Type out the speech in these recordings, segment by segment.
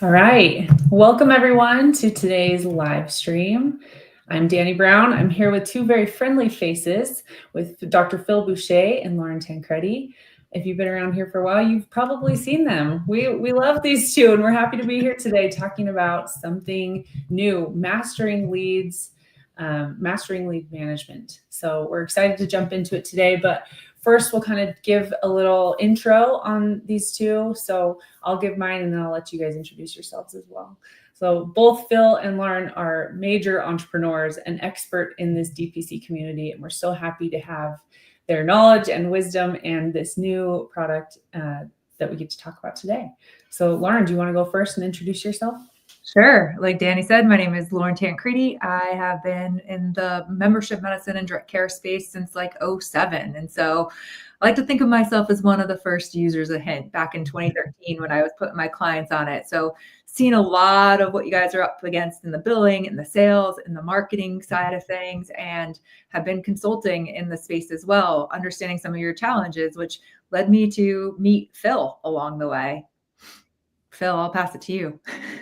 All right. Welcome everyone to today's live stream. I'm Dani Brown. I'm here with two very friendly faces with Dr. Phil Boucher and Lauren Tancredi. If you've been around here for a while, you've probably seen them. We love these two, and we're happy to be here today talking about something new, mastering leads, mastering lead management. So we're excited to jump into it today, but first, we'll kind of give a little intro on these two. So I'll give mine and then I'll let you guys introduce yourselves as well. So both Phil and Lauren are major entrepreneurs and expert in this DPC community. And we're so happy to have their knowledge and wisdom and this new product that we get to talk about today. So Lauren, do you want to go first and introduce yourself? Sure. Like Dani said, my name is Lauren Tancredi. I have been in the membership medicine and direct care space since like 2007. And so I like to think of myself as one of the first users of Hint back in 2013 when I was putting my clients on it. So seen a lot of what you guys are up against in the billing and the sales and the marketing side of things, and have been consulting in the space as well, understanding some of your challenges, which led me to meet Phil along the way. Phil, I'll pass it to you.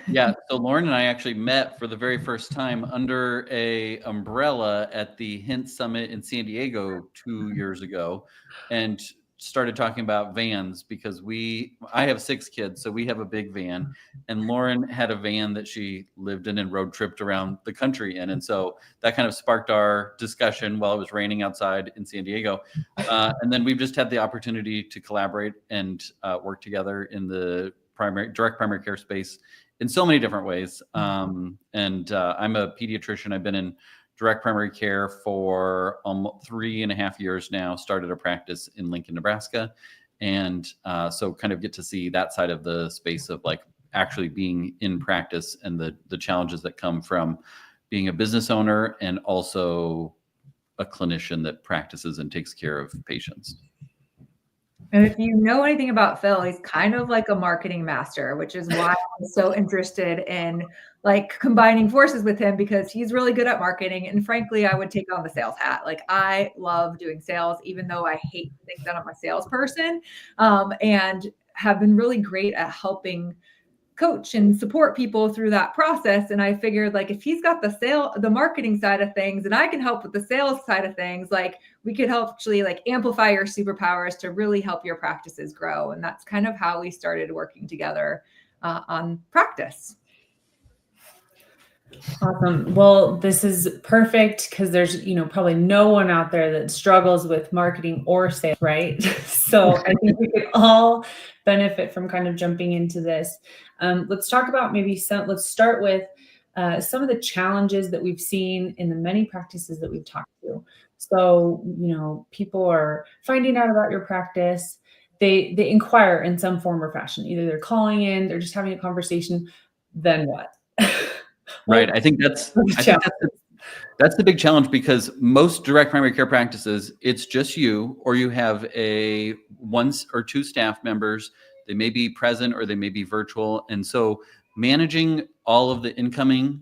Yeah, so Lauren and I actually met for the very first time under a umbrella at the Hint Summit in San Diego 2 years ago, and started talking about vans because I have 6 kids, so we have a big van, and Lauren had a van that she lived in and road tripped around the country in. And so that kind of sparked our discussion while it was raining outside in San Diego. And then we've just had the opportunity to collaborate and work together in the direct primary care space in so many different ways. I'm a pediatrician. I've been in direct primary care for almost 3.5 years now, started a practice in Lincoln, Nebraska. And so kind of get to see that side of the space of like actually being in practice and the challenges that come from being a business owner and also a clinician that practices and takes care of patients. And if you know anything about Phil, he's kind of like a marketing master, which is why I'm so interested in like combining forces with him, because he's really good at marketing. And frankly, I would take on the sales hat. Like I love doing sales, even though I hate to think that I'm a salesperson, and have been really great at helping coach and support people through that process. And I figured like, if he's got the marketing side of things and I can help with the sales side of things, like we could help actually like amplify your superpowers to really help your practices grow. And that's kind of how we started working together on PractOS. Awesome. Well, this is perfect because there's, probably no one out there that struggles with marketing or sales, right? So I think we could all benefit from kind of jumping into this. Let's talk about let's start with some of the challenges that we've seen in the many practices that we've talked to. So, people are finding out about your practice. They inquire in some form or fashion. Either they're calling in, they're just having a conversation. Then what? Right. I think that's the big challenge, because most direct primary care practices, it's just you, or you have one or two staff members. They may be present or they may be virtual. And so managing all of the incoming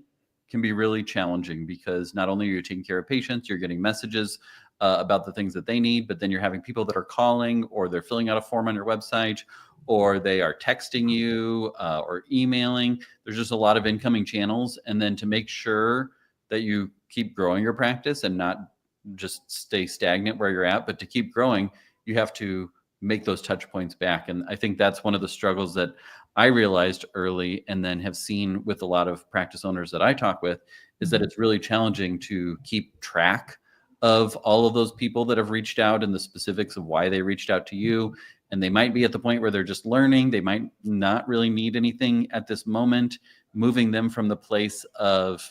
can be really challenging, because not only are you taking care of patients, you're getting messages about the things that they need, but then you're having people that are calling, or they're filling out a form on your website, or they are texting you or emailing. There's just a lot of incoming channels. And then to make sure that you keep growing your practice and not just stay stagnant where you're at, but to keep growing, you have to make those touch points back. And I think that's one of the struggles that I realized early, and then have seen with a lot of practice owners that I talk with, is that it's really challenging to keep track of all of those people that have reached out and the specifics of why they reached out to you. And they might be at the point where they're just learning. They might not really need anything at this moment. Moving them from the place of,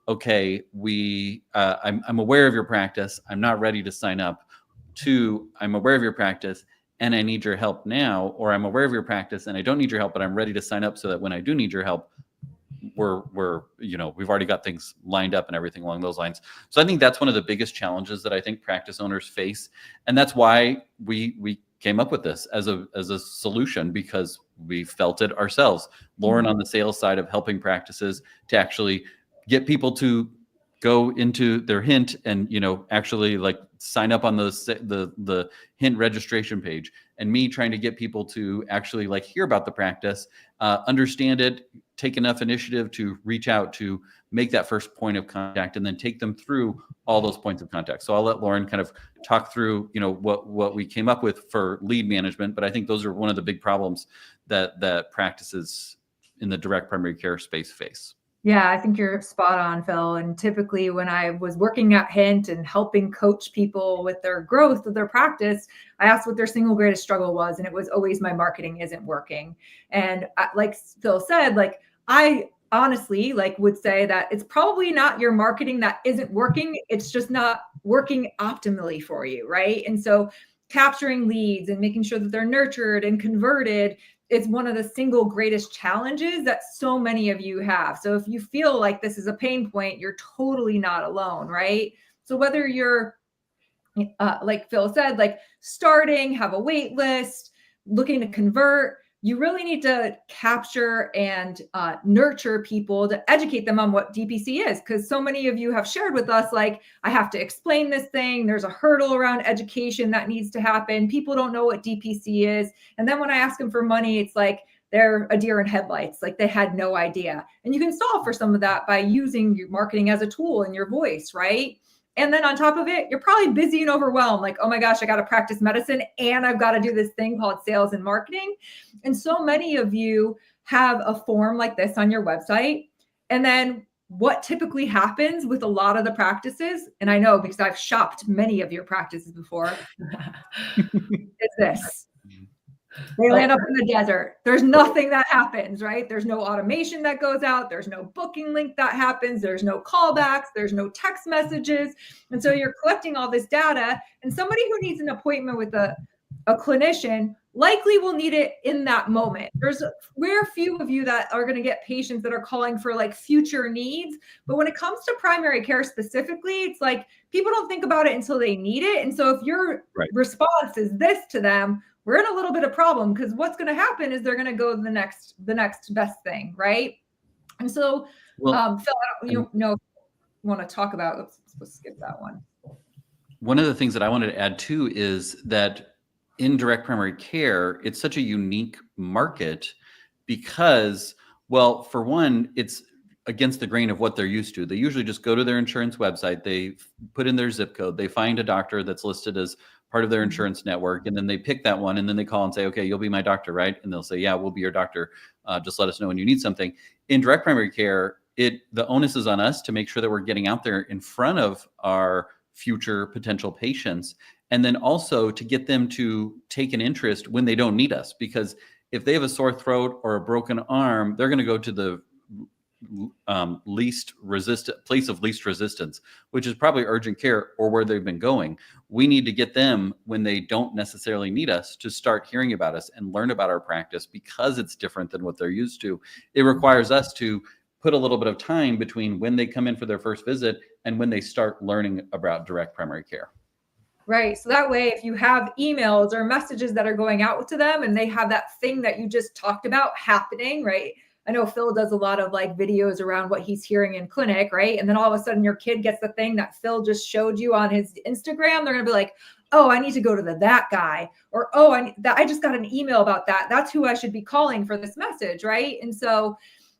okay, I'm aware of your practice, I'm not ready to sign up, to I'm aware of your practice and I need your help now, or I'm aware of your practice and I don't need your help, but I'm ready to sign up so that when I do need your help, we've already got things lined up and everything along those lines. So I think that's one of the biggest challenges that I think practice owners face. And that's why we came up with this as a solution, because we felt it ourselves. Lauren on the sales side of helping practices to actually get people to go into their Hint and, actually like sign up on the Hint registration page, and me trying to get people to actually like hear about the practice, understand it, take enough initiative to reach out to make that first point of contact and then take them through all those points of contact. So I'll let Lauren kind of talk through, what we came up with for lead management. But I think those are one of the big problems that practices in the direct primary care space face. Yeah, I think you're spot on, Phil. And typically when I was working at Hint and helping coach people with their growth of their practice, I asked what their single greatest struggle was. And it was always, my marketing isn't working. And like Phil said, like, I honestly would say that it's probably not your marketing that isn't working. It's just not working optimally for you, right? And so capturing leads and making sure that they're nurtured and converted is one of the single greatest challenges that so many of you have. So if you feel like this is a pain point, you're totally not alone, right? So whether you're, like Phil said, like starting, have a wait list, looking to convert, you really need to capture and nurture people to educate them on what DPC is. Because so many of you have shared with us, like, I have to explain this thing. There's a hurdle around education that needs to happen. People don't know what DPC is. And then when I ask them for money, it's like they're a deer in headlights. Like they had no idea. And you can solve for some of that by using your marketing as a tool in your voice, right? And then on top of it, you're probably busy and overwhelmed. Like, oh my gosh, I got to practice medicine and I've got to do this thing called sales and marketing. And so many of you have a form like this on your website. And then what typically happens with a lot of the practices, and I know because I've shopped many of your practices before, is this. They land up in the desert. There's nothing that happens, right? There's no automation that goes out. There's no booking link that happens. There's no callbacks. There's no text messages. And so you're collecting all this data, and somebody who needs an appointment with a clinician likely will need it in that moment. There's rare few of you that are going to get patients that are calling for like future needs. But when it comes to primary care specifically, it's like people don't think about it until they need it. And so if your response is this to them, we're in a little bit of problem, because what's going to happen is they're going to go to the next best thing, right? And so, Phil, I don't want to talk about. Oops, I'm supposed to skip that one. One of the things that I wanted to add too is that in direct primary care, it's such a unique market because, well, for one, it's against the grain of what they're used to. They usually just go to their insurance website, they put in their zip code, they find a doctor that's listed as part of their insurance network, and then they pick that one, and then they call and say, okay, you'll be my doctor, right? And they'll say, yeah, we'll be your doctor. Just let us know when you need something. In direct primary care, the onus is on us to make sure that we're getting out there in front of our future potential patients, and then also to get them to take an interest when they don't need us. Because if they have a sore throat or a broken arm, they're going to go to the place of least resistance, which is probably urgent care or where they've been going. We need to get them, when they don't necessarily need us, to start hearing about us and learn about our practice, because it's different than what they're used to. It requires us to put a little bit of time between when they come in for their first visit and when they start learning about direct primary care. Right. So that way, if you have emails or messages that are going out to them and they have that thing that you just talked about happening, right? I know Phil does a lot of like videos around what he's hearing in clinic, right? And then all of a sudden your kid gets the thing that Phil just showed you on his Instagram. They're going to be like, oh, I need to go to that guy, or, oh, I just got an email about that. That's who I should be calling for this message, right? And so,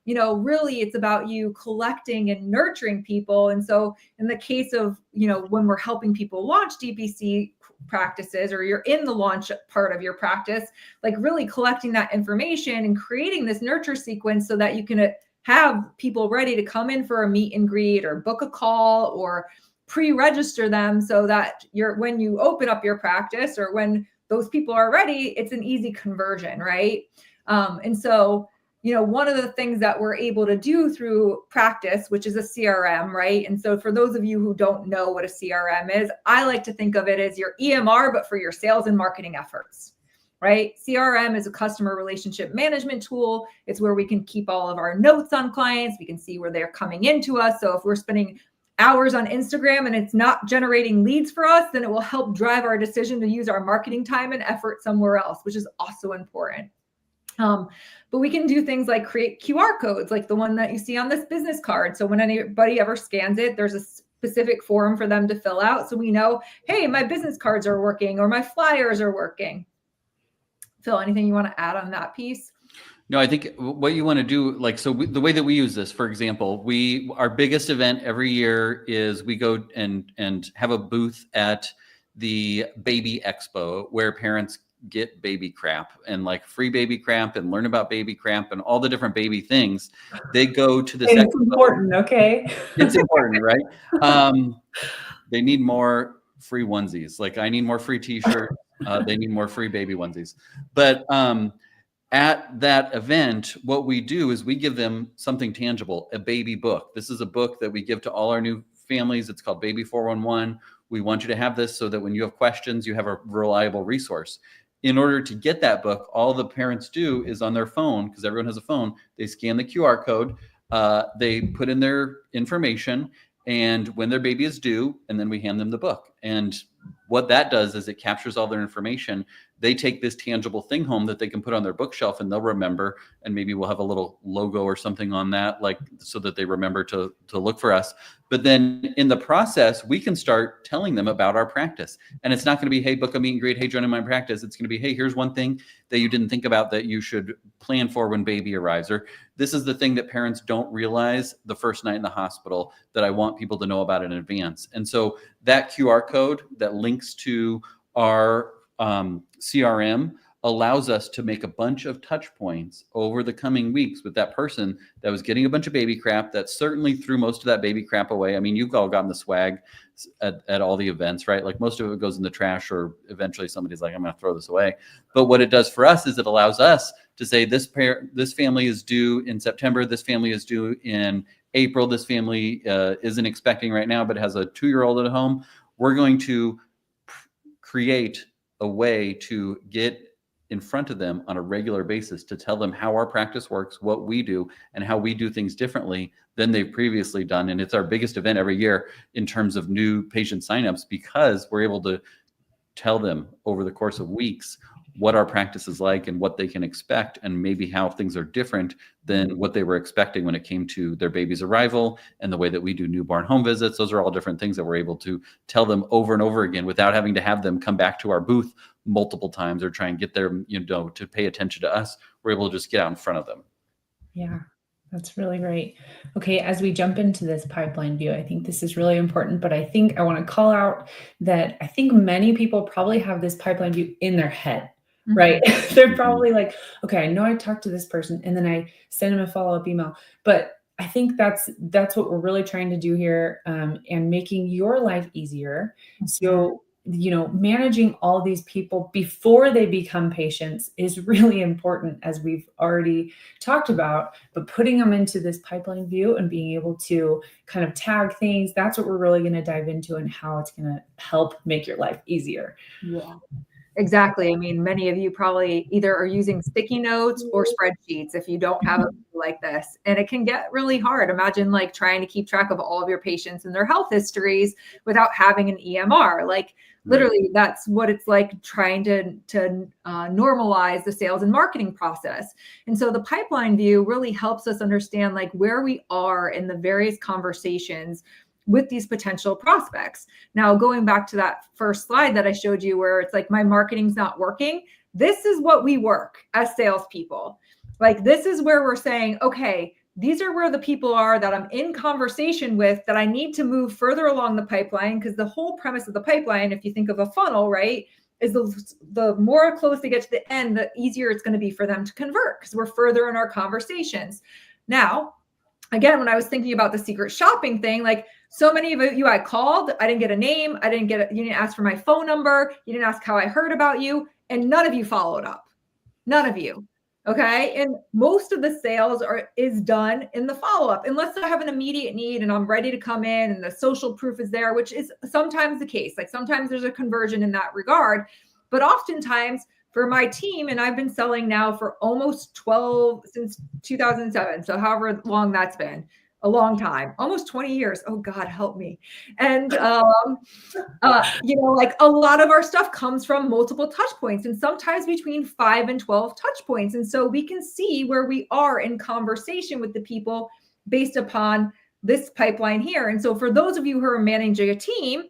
really it's about you collecting and nurturing people. And so in the case of, when we're helping people launch DPC practices, or you're in the launch part of your practice, like really collecting that information and creating this nurture sequence so that you can have people ready to come in for a meet and greet or book a call or pre-register them, so that when you open up your practice or when those people are ready, it's an easy conversion, right? And so, one of the things that we're able to do through PractOS, which is a CRM, right? And so for those of you who don't know what a CRM is, I like to think of it as your EMR, but for your sales and marketing efforts, right? CRM is a customer relationship management tool. It's where we can keep all of our notes on clients. We can see where they're coming into us. So if we're spending hours on Instagram and it's not generating leads for us, then it will help drive our decision to use our marketing time and effort somewhere else, which is also important. But we can do things like create QR codes, like the one that you see on this business card. So when anybody ever scans it, there's a specific form for them to fill out. So we know, hey, my business cards are working or my flyers are working. Phil, anything you want to add on that piece? No, I think what you want to do, like, so the way that we use this, for example, our biggest event every year is we go and have a booth at the Baby Expo where parents get baby crap and like free baby crap and learn about baby crap and all the different baby things. They go to this. It's important, okay? It's important, right? They need more free onesies. Like I need more free t-shirts. They need more free baby onesies. But at that event, what we do is we give them something tangible, a baby book. This is a book that we give to all our new families. It's called Baby 411. We want you to have this so that when you have questions, you have a reliable resource. In order to get that book, all the parents do is on their phone, because everyone has a phone, they scan the QR code, they put in their information, and when their baby is due, and then we hand them the book. And what that does is it captures all their information. They take this tangible thing home that they can put on their bookshelf and they'll remember, and maybe we'll have a little logo or something on that, like so that they remember to look for us. But then in the process, we can start telling them about our practice. And it's not going to be, hey, book a meet and greet, hey, join in my practice. It's going to be, hey, here's one thing that you didn't think about that you should plan for when baby arrives. Or this is the thing that parents don't realize the first night in the hospital that I want people to know about in advance. And so that QR code that links to our CRM allows us to make a bunch of touch points over the coming weeks with that person that was getting a bunch of baby crap that certainly threw most of that baby crap away. I mean, you've all gotten the swag at all the events, right? Like most of it goes in the trash, or eventually somebody's like, I'm going to throw this away. But what it does for us is it allows us to say this family is due in September. This family is due in April. This family isn't expecting right now, but has a 2-year-old at home. We're going to create a way to get in front of them on a regular basis to tell them how our practice works, what we do, and how we do things differently than they've previously done. And it's our biggest event every year in terms of new patient signups, because we're able to tell them over the course of weeks what our practice is like and what they can expect, and maybe how things are different than what they were expecting when it came to their baby's arrival and the way that we do newborn home visits. Those are all different things that we're able to tell them over and over again without having to have them come back to our booth multiple times or try and get them, to pay attention to us. We're able to just get out in front of them. Yeah, that's really great. Okay, as we jump into this pipeline view, I think this is really important, but I think I want to call out that I think many people probably have this pipeline view in their head. Right. They're probably like, okay, I know I talked to this person and then I send them a follow-up email, but I think that's what we're really trying to do here, and making your life easier. So, managing all these people before they become patients is really important, as we've already talked about, but putting them into this pipeline view and being able to kind of tag things, that's what we're really going to dive into, and how it's going to help make your life easier. Yeah. Exactly. I mean, many of you probably either are using sticky notes or spreadsheets if you don't have a like this, and it can get really hard. Imagine like trying to keep track of all of your patients and their health histories without having an EMR. Like literally, that's what it's like trying to normalize the sales and marketing process. And so the pipeline view really helps us understand like where we are in the various conversations with these potential prospects. Now, going back to that first slide that I showed you, where it's like my marketing's not working, this is what we work as salespeople. Like, this is where we're saying, okay, these are where the people are that I'm in conversation with that I need to move further along the pipeline, because the whole premise of the pipeline, if you think of a funnel, right, is the more close they get to the end, the easier it's going to be for them to convert, because we're further in our conversations. Now, again, when I was thinking about the secret shopping thing, like so many of you I called, I didn't get a name, you didn't ask for my phone number, you didn't ask how I heard about you, and none of you followed up. None of you. Okay. And most of the sales is done in the follow-up, unless I have an immediate need and I'm ready to come in and the social proof is there, which is sometimes the case. Like sometimes there's a conversion in that regard, but oftentimes for my team, and I've been selling now for almost since 2007. So however long that's been, a long time, almost 20 years. Oh God, help me. And, like a lot of our stuff comes from multiple touch points, and sometimes between 5 and 12 touch points. And so we can see where we are in conversation with the people based upon this pipeline here. And so for those of you who are managing a team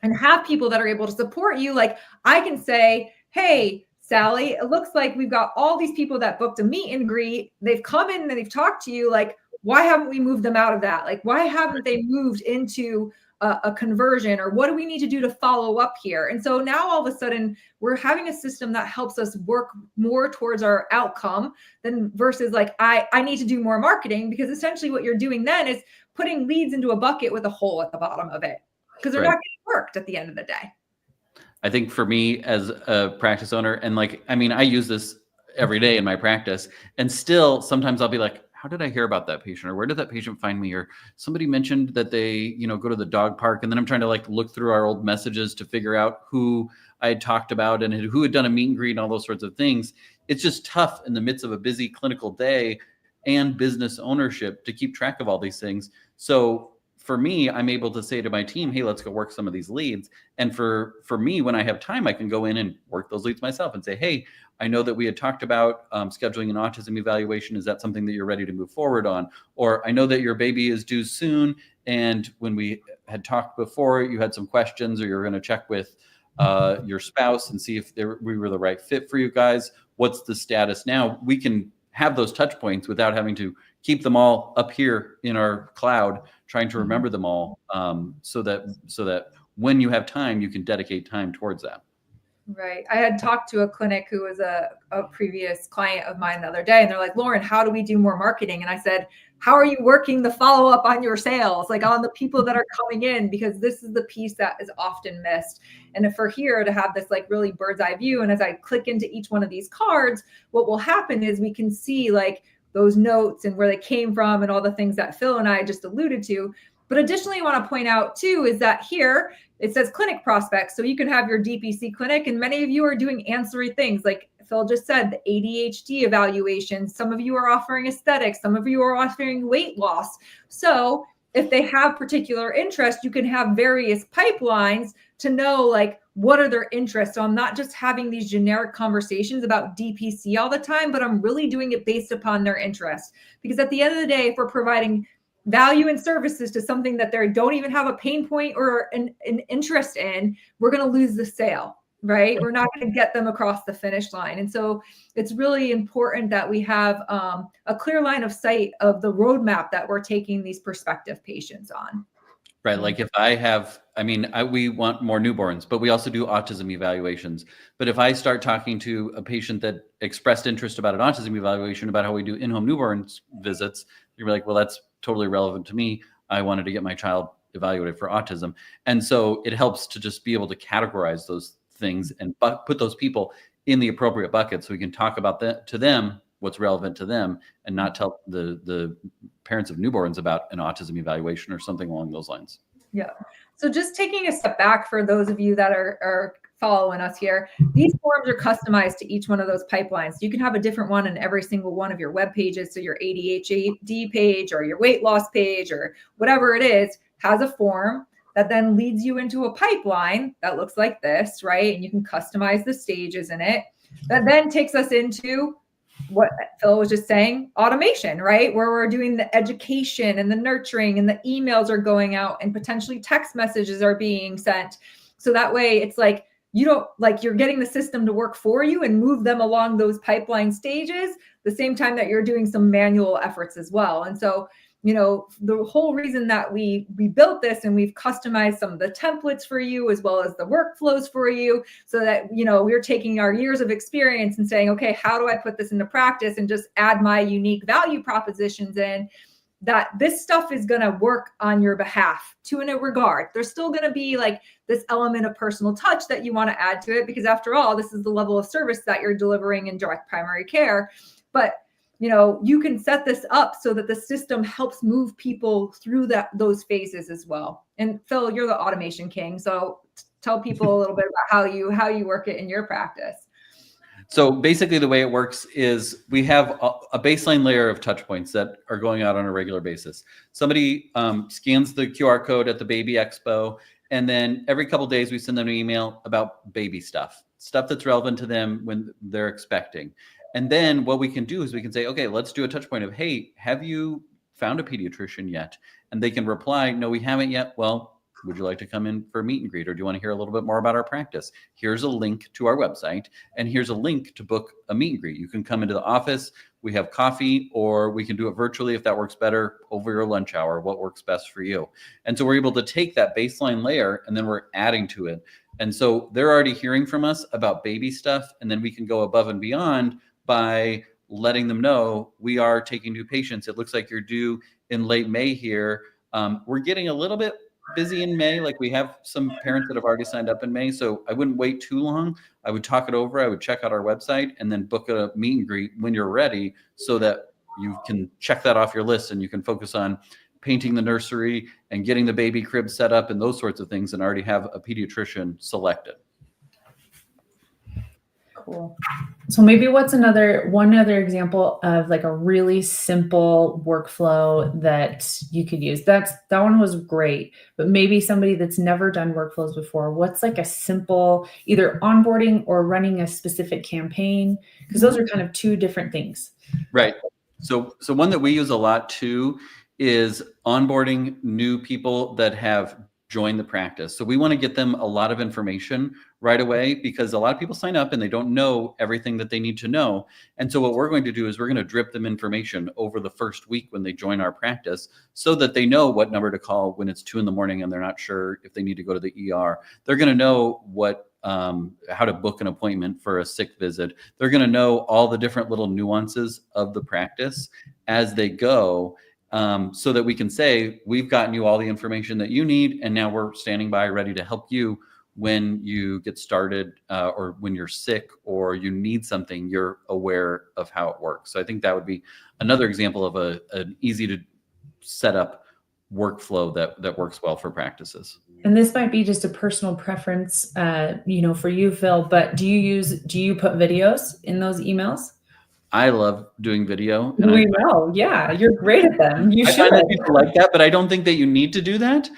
and have people that are able to support you, like I can say, hey, Sally, it looks like we've got all these people that booked a meet and greet. They've come in and they've talked to you. Like, why haven't we moved them out of that? Like, why haven't they moved into a conversion, or what do we need to do to follow up here? And so now all of a sudden we're having a system that helps us work more towards our outcome than versus like, I need to do more marketing, because essentially what you're doing then is putting leads into a bucket with a hole at the bottom of it, because they're not getting worked at the end of the day. I think for me as a practice owner, and like, I mean, I use this every day in my practice, and still sometimes I'll be like, how did I hear about that patient, or where did that patient find me, or somebody mentioned that they, you know, go to the dog park, and then I'm trying to like look through our old messages to figure out who I had talked about and who had done a meet and greet and all those sorts of things. It's just tough in the midst of a busy clinical day and business ownership to keep track of all these things. So for me, I'm able to say to my team, hey, let's go work some of these leads. And for me, when I have time, I can go in and work those leads myself and say, hey, I know that we had talked about scheduling an autism evaluation. Is that something that you're ready to move forward on? Or I know that your baby is due soon, and when we had talked before, you had some questions, or you're going to check with your spouse and see if we were the right fit for you guys. What's the status now? We can have those touch points without having to keep them all up here in our cloud, trying to remember them all, so that when you have time, you can dedicate time towards that. Right. I had talked to a clinic who was a previous client of mine the other day, and they're like, Lauren, how do we do more marketing? And I said, how are you working the follow-up on your sales, like on the people that are coming in? Because this is the piece that is often missed. And if we're here to have this like really bird's eye view, and as I click into each one of these cards, what will happen is we can see like those notes and where they came from and all the things that Phil and I just alluded to. But additionally, I want to point out too, is that here it says clinic prospects. So you can have your DPC clinic, and many of you are doing ancillary things like Phil just said, the ADHD evaluations. Some of you are offering aesthetics. Some of you are offering weight loss. So if they have particular interest, you can have various pipelines to know like what are their interests. So I'm not just having these generic conversations about DPC all the time, but I'm really doing it based upon their interest. Because at the end of the day, if we're providing value and services to something that they don't even have a pain point or an interest in, we're going to lose the sale, right? We're not going to get them across the finish line. And so it's really important that we have a clear line of sight of the roadmap that we're taking these prospective patients on. Right. Like if we want more newborns, but we also do autism evaluations. But if I start talking to a patient that expressed interest about an autism evaluation, about how we do in-home newborn visits, you're like, well, that's totally relevant to me. I wanted to get my child evaluated for autism. And so it helps to just be able to categorize those things and put those people in the appropriate bucket, so we can talk about that to them, what's relevant to them, and not tell the parents of newborns about an autism evaluation or something along those lines. Yeah. So just taking a step back for those of you that are following us here, these forms are customized to each one of those pipelines. You can have a different one in every single one of your web pages. So your ADHD page or your weight loss page or whatever it is has a form that then leads you into a pipeline that looks like this, right? And you can customize the stages in it. That then takes us into what Phil was just saying, automation, right? Where we're doing the education and the nurturing, and the emails are going out, and potentially text messages are being sent. So that way it's like, you're getting the system to work for you and move them along those pipeline stages, the same time that you're doing some manual efforts as well. And so, the whole reason that we built this, and we've customized some of the templates for you as well as the workflows for you, so that, we're taking our years of experience and saying, okay, how do I put this into practice and just add my unique value propositions in, that this stuff is going to work on your behalf to a regard. There's still going to be like this element of personal touch that you want to add to it, because after all, this is the level of service that you're delivering in direct primary care. But you can set this up so that the system helps move people through those phases as well. And Phil, you're the automation king, so tell people a little bit about how you work it in your practice. So basically the way it works is we have a baseline layer of touch points that are going out on a regular basis. Somebody scans the QR code at the baby expo, and then every couple of days we send them an email about baby stuff that's relevant to them when they're expecting. And then what we can do is we can say, okay, let's do a touch point of, hey, have you found a pediatrician yet? And they can reply, no, we haven't yet. Well, would you like to come in for a meet and greet? Or do you want to hear a little bit more about our practice? Here's a link to our website, and here's a link to book a meet and greet. You can come into the office. We have coffee, or we can do it virtually if that works better, over your lunch hour, what works best for you. And so we're able to take that baseline layer and then we're adding to it. And so they're already hearing from us about baby stuff, and then we can go above and beyond by letting them know we are taking new patients. It looks like you're due in late May here. We're getting a little bit busy in May. Like, we have some parents that have already signed up in May. So I wouldn't wait too long. I would talk it over. I would check out our website and then book a meet and greet when you're ready, so that you can check that off your list and you can focus on painting the nursery and getting the baby crib set up and those sorts of things, and already have a pediatrician selected. Cool. So maybe one other example of like a really simple workflow that you could use? That one was great, but maybe somebody that's never done workflows before, what's like a simple either onboarding or running a specific campaign? Because those are kind of two different things. Right. So one that we use a lot too is onboarding new people that have joined the practice. So we want to get them a lot of information right away, because a lot of people sign up and they don't know everything that they need to know. And so what we're going to do is we're going to drip them information over the first week when they join our practice, so that they know what number to call when it's 2 a.m. and they're not sure if they need to go to the ER. They're going to know how to book an appointment for a sick visit. They're going to know all the different little nuances of the practice as they go, so that we can say, we've gotten you all the information that you need, and now we're standing by ready to help you when you get started, or when you're sick or you need something, you're aware of how it works. So I think that would be another example of an easy to set up workflow that works well for practices. And this might be just a personal preference, for you, Phil, but do you put videos in those emails? I love doing video. And know. Yeah, you're great at them. I find that people like that, but I don't think that you need to do that.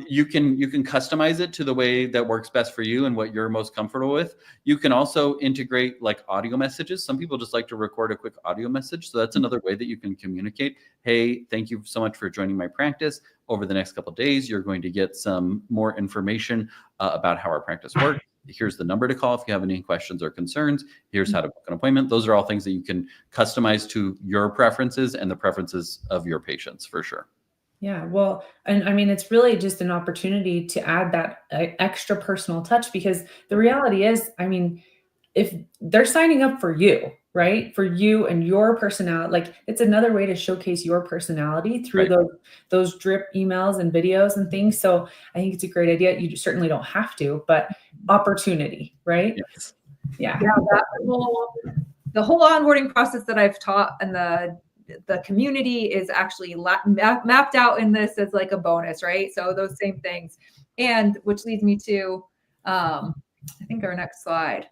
You can customize it to the way that works best for you and what you're most comfortable with. You can also integrate like audio messages. Some people just like to record a quick audio message. So that's another way that you can communicate. Hey, thank you so much for joining my practice. Over the next couple of days, you're going to get some more information about how our practice works. Here's the number to call if you have any questions or concerns. Here's how to book an appointment. Those are all things that you can customize to your preferences and the preferences of your patients, for sure. Yeah, well, and I mean, it's really just an opportunity to add that extra personal touch, because the reality is, I mean, if they're signing up for you, right? For you and your personality, like, it's another way to showcase your personality through those drip emails and videos and things. So I think it's a great idea. You certainly don't have to, but opportunity, right? Yes. Yeah. The whole onboarding process that I've taught and the community is actually mapped out in this as like a bonus, right? So those same things, and which leads me to, I think our next slide.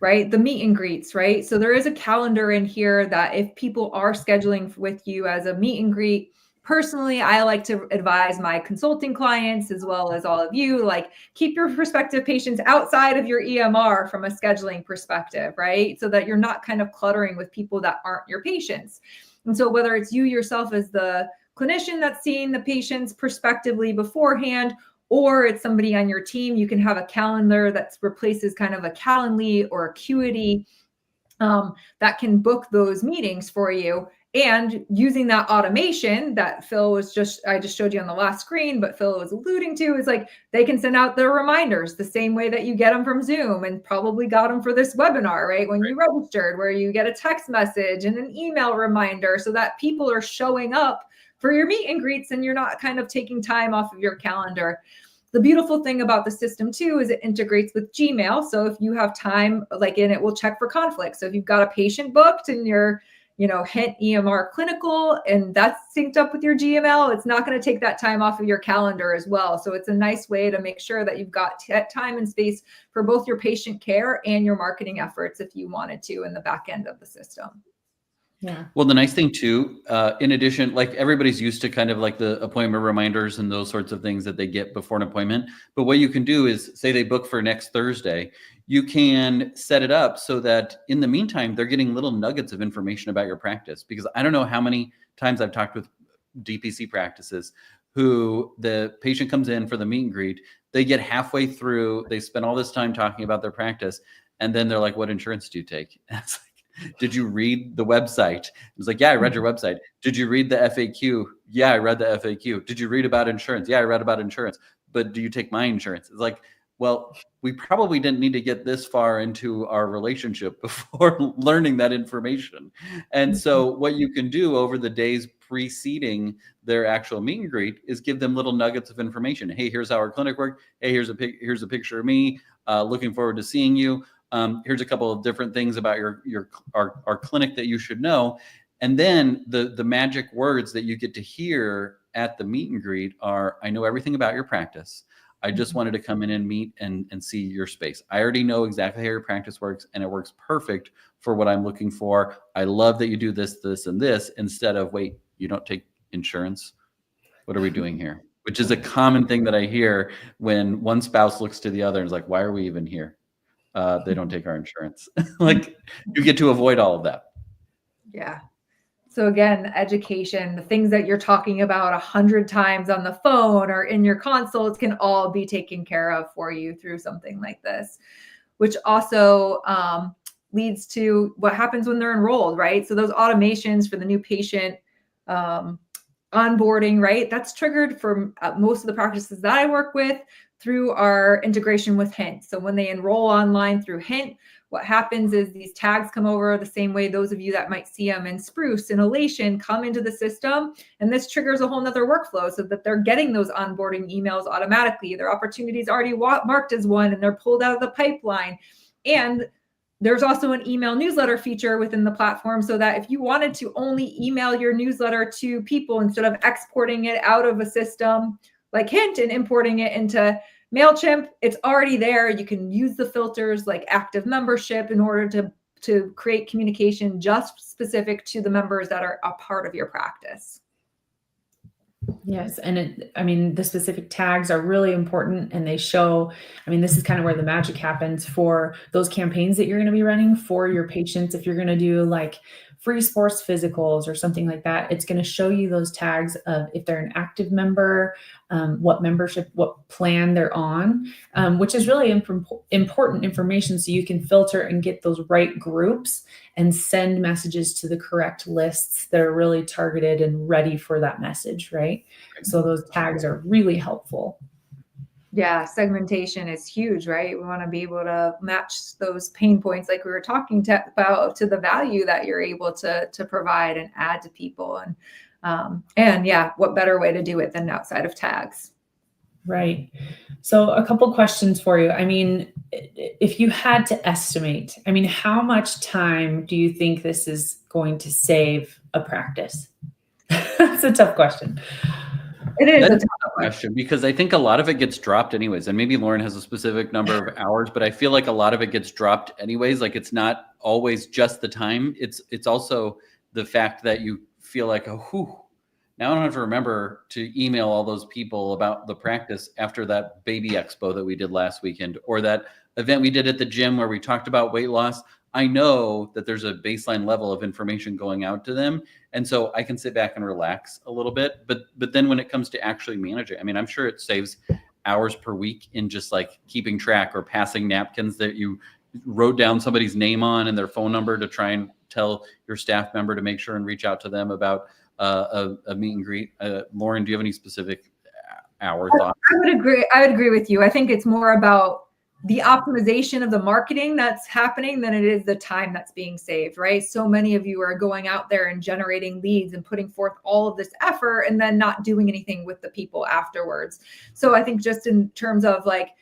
Right? The meet and greets, right? So there is a calendar in here that if people are scheduling with you as a meet and greet, personally, I like to advise my consulting clients, as well as all of you, like, keep your prospective patients outside of your EMR from a scheduling perspective, right? So that you're not kind of cluttering with people that aren't your patients. And so whether it's you yourself as the clinician that's seeing the patients prospectively beforehand, or it's somebody on your team, you can have a calendar that replaces kind of a Calendly or Acuity that can book those meetings for you. And using that automation that I just showed you on the last screen, but Phil was alluding to, is like, they can send out their reminders the same way that you get them from Zoom, and probably got them for this webinar, right? When you registered, where you get a text message and an email reminder, so that people are showing up for your meet and greets and you're not kind of taking time off of your calendar. The beautiful thing about the system too is it integrates with Gmail. So if you have time, it will check for conflict. So if you've got a patient booked and you're, Hint EMR clinical, and that's synced up with your Gmail, it's not going to take that time off of your calendar as well. So it's a nice way to make sure that you've got time and space for both your patient care and your marketing efforts, if you wanted to, in the back end of the system. Yeah. Well, the nice thing too, in addition, like, everybody's used to kind of like the appointment reminders and those sorts of things that they get before an appointment. But what you can do is, say they book for next Thursday, you can set it up so that in the meantime, they're getting little nuggets of information about your practice. Because I don't know how many times I've talked with DPC practices who the patient comes in for the meet and greet. They get halfway through, they spend all this time talking about their practice, and then they're like, what insurance do you take? And it's like, did you read the website? It was like, yeah, I read your website. Did you read the FAQ? Yeah, I read the FAQ. Did you read about insurance? Yeah, I read about insurance. But do you take my insurance? It's like, well, we probably didn't need to get this far into our relationship before learning that information. And so what you can do over the days preceding their actual meet and greet is give them little nuggets of information. Hey, here's how our clinic worked. Hey, here's a picture of me. Looking forward to seeing you. Here's a couple of different things about our clinic that you should know. And then the magic words that you get to hear at the meet and greet are, I know everything about your practice. I just wanted to come in and meet and see your space. I already know exactly how your practice works, and it works perfect for what I'm looking for. I love that you do this, this, and this, instead of, wait, you don't take insurance? What are we doing here? Which is a common thing that I hear when one spouse looks to the other and is like, why are we even here? They don't take our insurance. Like, you get to avoid all of that. Yeah. So again, education, the things that you're talking about 100 times on the phone or in your consults can all be taken care of for you through something like this, which also leads to what happens when they're enrolled, right? So those automations for the new patient onboarding, right? That's triggered for most of the practices that I work with through our integration with Hint. So when they enroll online through Hint, what happens is these tags come over the same way those of you that might see them in Spruce and Elation come into the system. And this triggers a whole nother workflow so that they're getting those onboarding emails automatically. Their opportunities already marked as one, and they're pulled out of the pipeline. And there's also an email newsletter feature within the platform, so that if you wanted to only email your newsletter to people instead of exporting it out of a system like Hint and importing it into MailChimp, it's already there. You can use the filters like active membership in order to create communication just specific to the members that are a part of your practice. Yes. And the specific tags are really important, and they show, this is kind of where the magic happens for those campaigns that you're going to be running for your patients. If you're going to do like free sports physicals or something like that, it's going to show you those tags of if they're an active member, what membership, what plan they're on, which is really important information, so you can filter and get those right groups and send messages to the correct lists that are really targeted and ready for that message, right? So those tags are really helpful. Yeah, segmentation is huge, right? We want to be able to match those pain points like we were talking about to the value that you're able to provide and add to people. And yeah, what better way to do it than outside of tags? Right. So a couple questions for you. If you had to estimate, how much time do you think this is going to save a practice? That's a tough question. It is a tough question, because I think a lot of it gets dropped anyways. And maybe Lauren has a specific number of hours, but I feel like a lot of it gets dropped anyways. Like, it's not always just the time. It's also the fact that you feel like, now I don't have to remember to email all those people about the practice after that baby expo that we did last weekend, or that event we did at the gym where we talked about weight loss. I know that there's a baseline level of information going out to them. And so I can sit back and relax a little bit. But then when it comes to actually managing, I'm sure it saves hours per week in just like keeping track or passing napkins that you wrote down somebody's name on and their phone number to try and tell your staff member to make sure and reach out to them about a meet and greet. Lauren, do you have any specific hour thoughts? I would agree with you. I think it's more about the optimization of the marketing that's happening than it is the time that's being saved, right? So many of you are going out there and generating leads and putting forth all of this effort and then not doing anything with the people afterwards. So I think just in terms of like,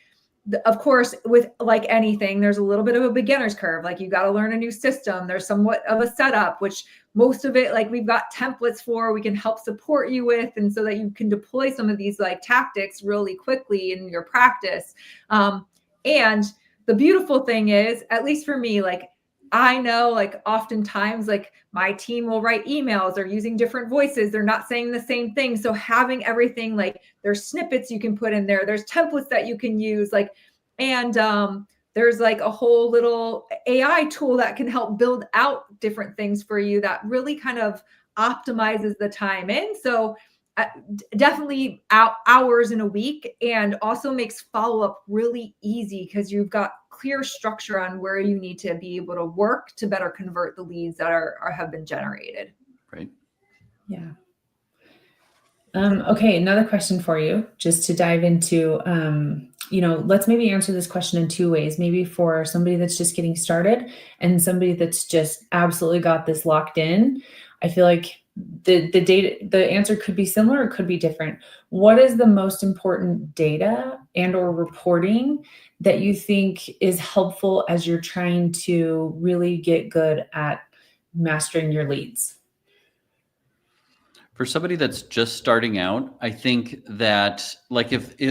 of course, with like anything, there's a little bit of a beginner's curve. Like, you got to learn a new system. There's somewhat of a setup, which most of it, like, we've got templates for, we can help support you with, and so that you can deploy some of these like tactics really quickly in your practice. And the beautiful thing is, at least for me, like, I know, like, oftentimes, like, my team will write emails, they're using different voices, they're not saying the same thing. So having everything, like, there's snippets you can put in there, there's templates that you can use, like, and there's like a whole little AI tool that can help build out different things for you that really kind of optimizes the time in. So definitely hours in a week, and also makes follow-up really easy because you've got clear structure on where you need to be able to work to better convert the leads that have been generated. Right. Yeah. Okay, another question for you, just to dive into, let's maybe answer this question in two ways. Maybe for somebody that's just getting started and somebody that's just absolutely got this locked in. I feel like the answer could be similar, or it could be different. What is the most important data and or reporting that you think is helpful as you're trying to really get good at mastering your leads? For somebody that's just starting out, I think that, like,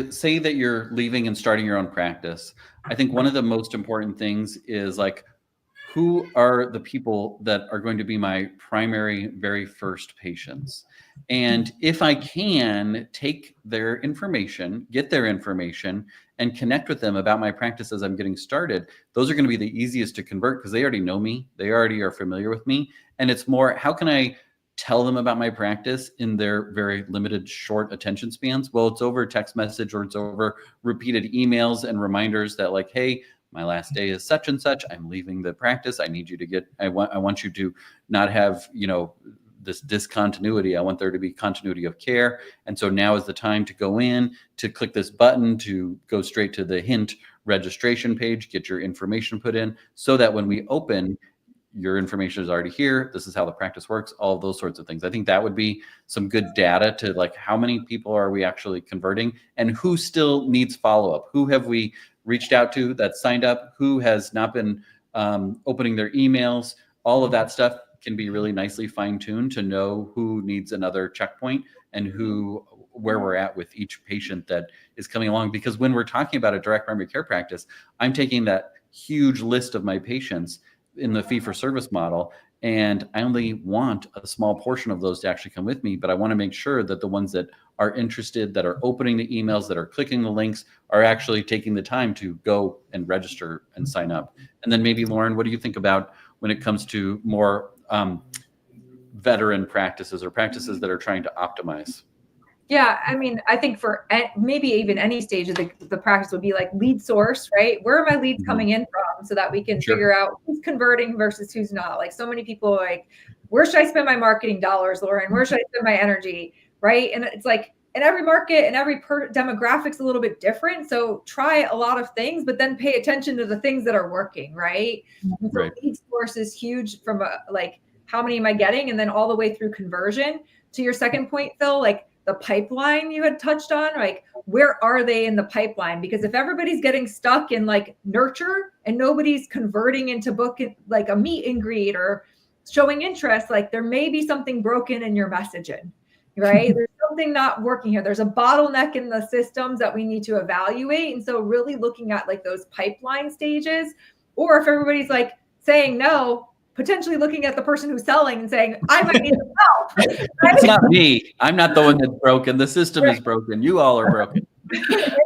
say that you're leaving and starting your own practice, I think one of the most important things is, like, who are the people that are going to be my primary, very first patients? And if I can take their information, get their information, and connect with them about my practice as I'm getting started, those are going to be the easiest to convert because they already know me. They already are familiar with me. And it's more, how can I tell them about my practice in their very limited, short attention spans? Well, it's over text message, or it's over repeated emails and reminders that, like, hey, my last day is such and such. I'm leaving the practice. I need you to I want you to not have, this discontinuity. I want there to be continuity of care. And so now is the time to go in, to click this button, to go straight to the Hint registration page, get your information put in, so that when we open, your information is already here. This is how the practice works, all of those sorts of things. I think that would be some good data to, like, how many people are we actually converting, and who still needs follow-up? Who have we reached out to that signed up? Who has not been opening their emails? All of that stuff can be really nicely fine-tuned to know who needs another checkpoint and where we're at with each patient that is coming along. Because when we're talking about a direct primary care practice, I'm taking that huge list of my patients in the fee-for-service model, and I only want a small portion of those to actually come with me, but I want to make sure that the ones that are interested, that are opening the emails, that are clicking the links, are actually taking the time to go and register and sign up. And then maybe, Lauren, what do you think about when it comes to more veteran practices, or practices that are trying to optimize? Yeah, I mean, I think for maybe even any stage of the practice would be like lead source, right? Where are my leads coming in from, so that we can figure out who's converting versus who's not. Like, so many people are like, where should I spend my marketing dollars, Lauren? Where should I spend my energy, right? And it's like, in every market and every demographic's a little bit different. So try a lot of things, but then pay attention to the things that are working, right? And so lead source is huge, from like, how many am I getting? And then all the way through conversion. To your second point, Phil, like, the pipeline you had touched on, like, where are they in the pipeline? Because if everybody's getting stuck in, like, nurture and nobody's converting into book, like a meet and greet or showing interest, like, there may be something broken in your messaging, right? There's something not working here. There's a bottleneck in the systems that we need to evaluate. And so really looking at, like, those pipeline stages, or if everybody's, like, saying no, potentially looking at the person who's selling and saying, I might need some help. Right? It's not me. I'm not the one that's broken. The system is broken. You all are broken. That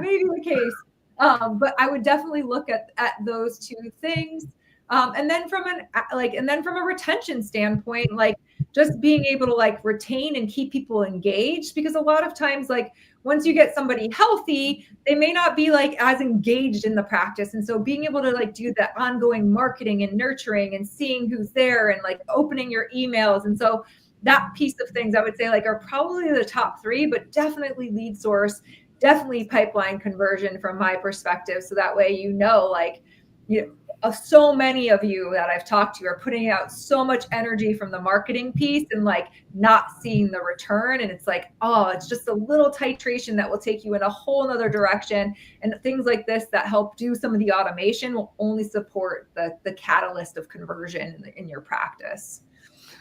may be the case. But I would definitely look at those two things. And then from a retention standpoint, like, just being able to, like, retain and keep people engaged, because a lot of times, like, once you get somebody healthy, they may not be, like, as engaged in the practice. And so being able to, like, do that ongoing marketing and nurturing and seeing who's there and, like, opening your emails. And so that piece of things, I would say, like, are probably the top three, but definitely lead source, definitely pipeline conversion from my perspective. So that way, like, so many of you that I've talked to are putting out so much energy from the marketing piece and, like, not seeing the return. And it's like, oh, it's just a little titration that will take you in a whole nother direction. And things like this that help do some of the automation will only support the catalyst of conversion in your practice.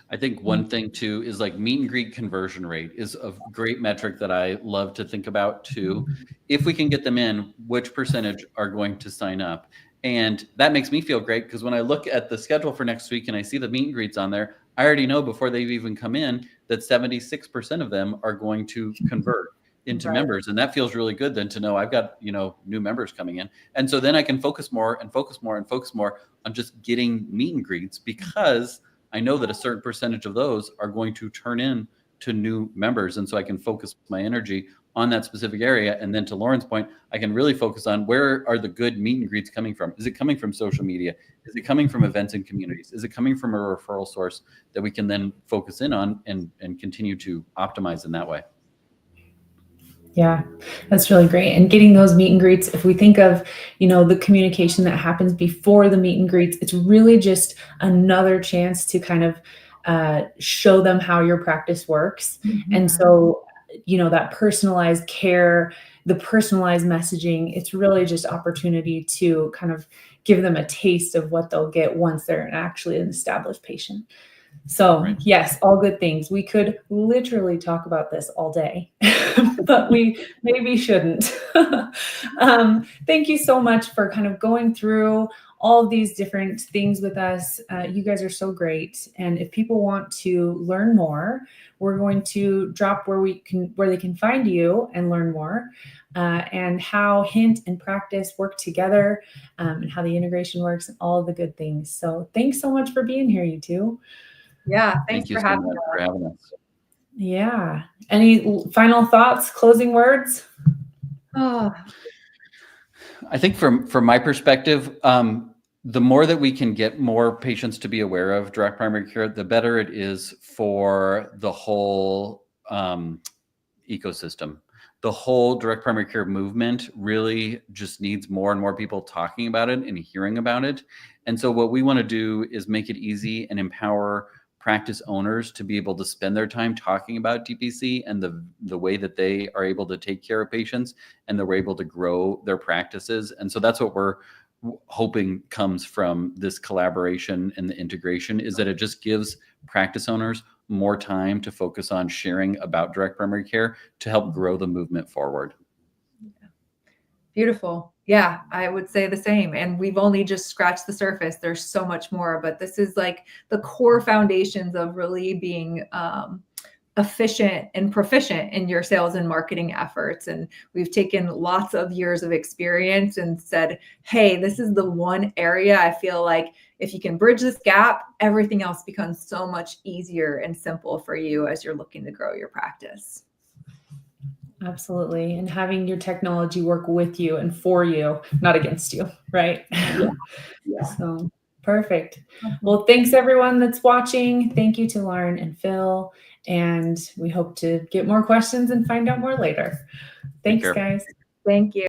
I think one thing too is, like, meet and greet conversion rate is a great metric that I love to think about too. If we can get them in, which percentage are going to sign up? And that makes me feel great, because when I look at the schedule for next week and I see the meet and greets on there, I already know before they've even come in that 76% of them are going to convert into members. And that feels really good then to know I've got, new members coming in. And so then I can focus more on just getting meet and greets, because I know that a certain percentage of those are going to turn in to new members. And so I can focus my energy on that specific area. And then to Lauren's point, I can really focus on where are the good meet and greets coming from? Is it coming from social media? Is it coming from events and communities? Is it coming from a referral source that we can then focus in on and continue to optimize in that way? Yeah, that's really great. And getting those meet and greets, if we think of, the communication that happens before the meet and greets, it's really just another chance to kind of show them how your practice works. Mm-hmm. And so, that personalized care, the personalized messaging, it's really just opportunity to kind of give them a taste of what they'll get once they're actually an established patient. So right. Yes, all good things. We could literally talk about this all day, but we maybe shouldn't. Thank you so much for kind of going through all of these different things with us. You guys are so great. And if people want to learn more, we're going to drop where they can find you and learn more, and how Hint and PractOS work together, and how the integration works and all of the good things. So thanks so much for being here, you two. Yeah, thanks for having us. Yeah. Any final thoughts, closing words? Oh. I think from my perspective, the more that we can get more patients to be aware of direct primary care, the better it is for the whole ecosystem. The whole direct primary care movement really just needs more and more people talking about it and hearing about it. And so what we want to do is make it easy and empower practice owners to be able to spend their time talking about DPC and the way that they are able to take care of patients and they're able to grow their practices. And so that's what we're hoping comes from this collaboration and the integration, is that it just gives practice owners more time to focus on sharing about direct primary care to help grow the movement forward. Beautiful. Yeah, I would say the same. And we've only just scratched the surface. There's so much more, but this is like the core foundations of really being efficient and proficient in your sales and marketing efforts. And we've taken lots of years of experience and said, hey, this is the one area I feel like if you can bridge this gap, everything else becomes so much easier and simple for you as you're looking to grow your practice. Absolutely. And having your technology work with you and for you, not against you, right? Yeah. So perfect. Well, thanks everyone that's watching. Thank you to Lauren and Phil. And we hope to get more questions and find out more later. Thanks, guys. Thank you.